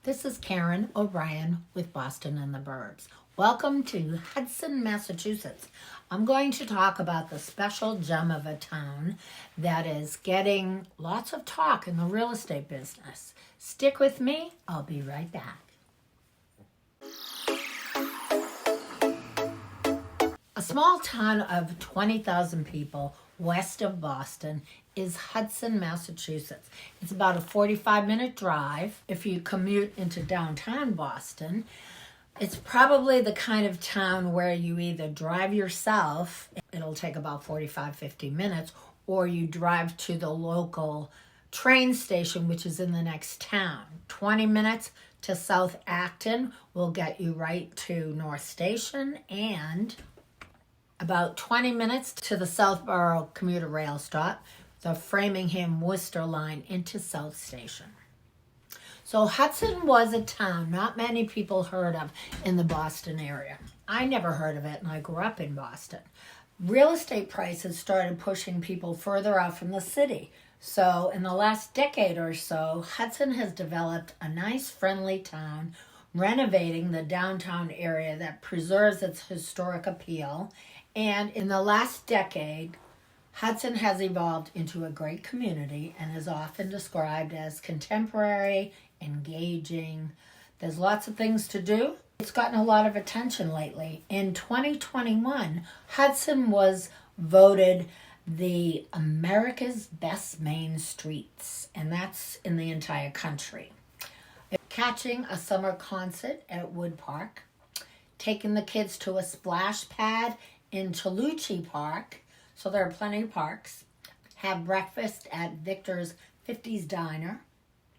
This is Karen O'Brien with Boston and the Burbs. Welcome to Hudson, Massachusetts. I'm going to talk about the special gem of a town that is getting lots of talk in the real estate business. Stick with me. I'll be right back. A small town of 20,000 people west of Boston is Hudson, Massachusetts. It's about a 45-minute drive. If you commute into downtown Boston, it's probably the kind of town where you either drive yourself, it'll take about 45-50 minutes, or you drive to the local train station, which is in the next town. 20 minutes to South Acton will get you right to North Station, and about 20 minutes to the Southborough commuter rail stop, the Framingham-Worcester line into South Station. So Hudson was a town not many people heard of in the Boston area. I never heard of it, and I grew up in Boston. Real estate prices started pushing people further out from the city. So in the last decade or so, Hudson has developed a nice, friendly town, renovating the downtown area that preserves its historic appeal. And in the last decade, Hudson has evolved into a great community and is often described as contemporary, engaging. There's lots of things to do. It's gotten a lot of attention lately. In 2021, Hudson was voted the America's Best Main Streets, and that's in the entire country. Catching a summer concert at Wood Park, taking the kids to a splash pad in Chaluchi Park, so there are plenty of parks, have breakfast at Victor's 50s Diner,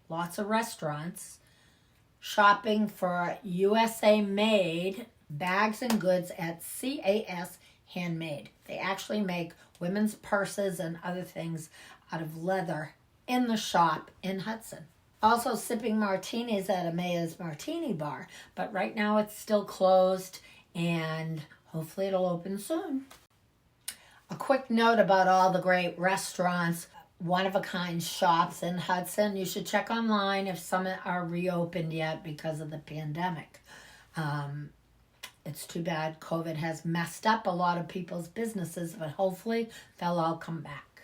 lots of restaurants, shopping for USA Made bags and goods at CAS Handmade. They actually make women's purses and other things out of leather in the shop in Hudson. Also sipping martinis at Amaya's Martini Bar, but right now it's still closed and hopefully it'll open soon. A quick note about all the great restaurants, one-of-a-kind shops in Hudson. You should check online if some are reopened yet because of the pandemic. It's too bad COVID has messed up a lot of people's businesses, but hopefully they'll all come back.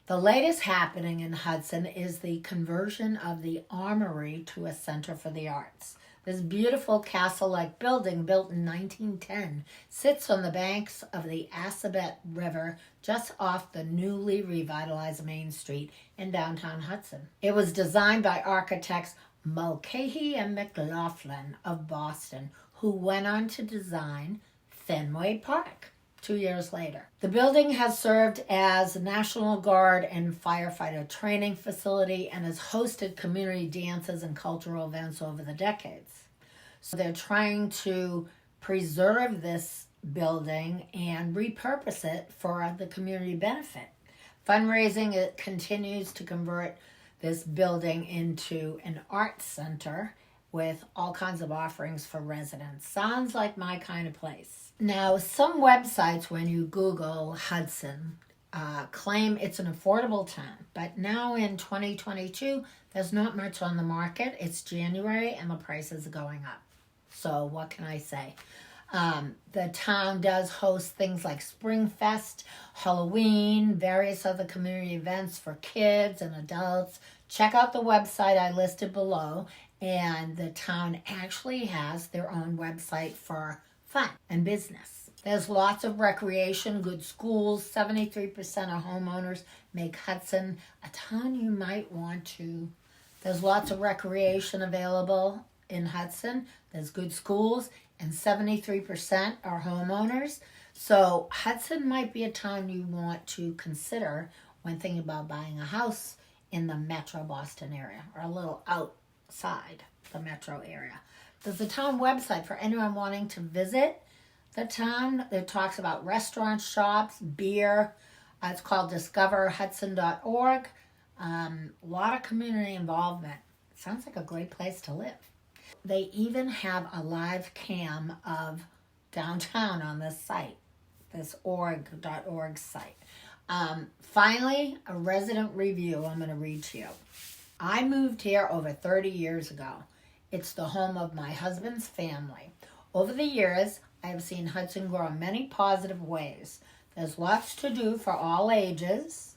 The latest happening in Hudson is the conversion of the Armory to a center for the arts. This beautiful castle-like building, built in 1910, sits on the banks of the Assabet River just off the newly revitalized Main Street in downtown Hudson. It was designed by architects Mulcahy and McLaughlin of Boston, who went on to design Fenway Park 2 years later. The building has served as a National Guard and firefighter training facility and has hosted community dances and cultural events over the decades. So they're trying to preserve this building and repurpose it for the community benefit. Fundraising, it continues to convert this building into an art center with all kinds of offerings for residents. Sounds like my kind of place. Now, some websites, when you Google Hudson, claim it's an affordable town. But now in 2022, there's not much on the market. It's January and the prices are going up. So what can I say? The town does host things like Spring Fest, Halloween, various other community events for kids and adults. Check out the website I listed below. And the town actually has their own website for fun and business. There's lots of recreation, good schools. 73% of homeowners make Hudson a town you might want to. There's lots of recreation available in Hudson. There's good schools, and 73% are homeowners. So Hudson might be a town you want to consider when thinking about buying a house in the metro Boston area, or a little outside the metro area. There's a town website for anyone wanting to visit the town. It talks about restaurants, shops, beer. It's called discoverhudson.org. A lot of community involvement. Sounds like a great place to live. They even have a live cam of downtown on this site, this org.org site. Finally, a resident review I'm going to read to you. I moved here over 30 years ago. It's the home of my husband's family. Over the years, I have seen Hudson grow in many positive ways. There's lots to do for all ages.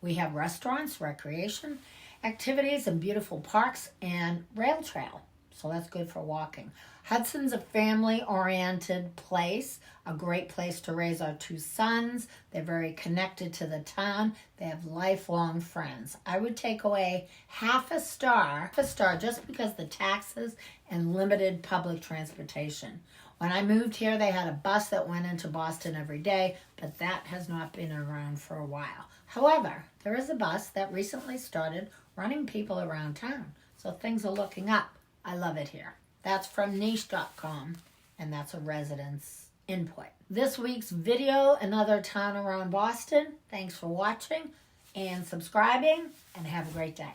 We have restaurants, recreation, activities, and beautiful parks and rail trail. So that's good for walking. Hudson's a family-oriented place, a great place to raise our 2 sons. They're very connected to the town. They have lifelong friends. I would take away half a star just because the taxes and limited public transportation. When I moved here, they had a bus that went into Boston every day, but that has not been around for a while. However, there is a bus that recently started running people around town, so things are looking up. I love it here. That's from niche.com, and that's a resident's input. This week's video, another town around Boston. Thanks for watching and subscribing, and have a great day.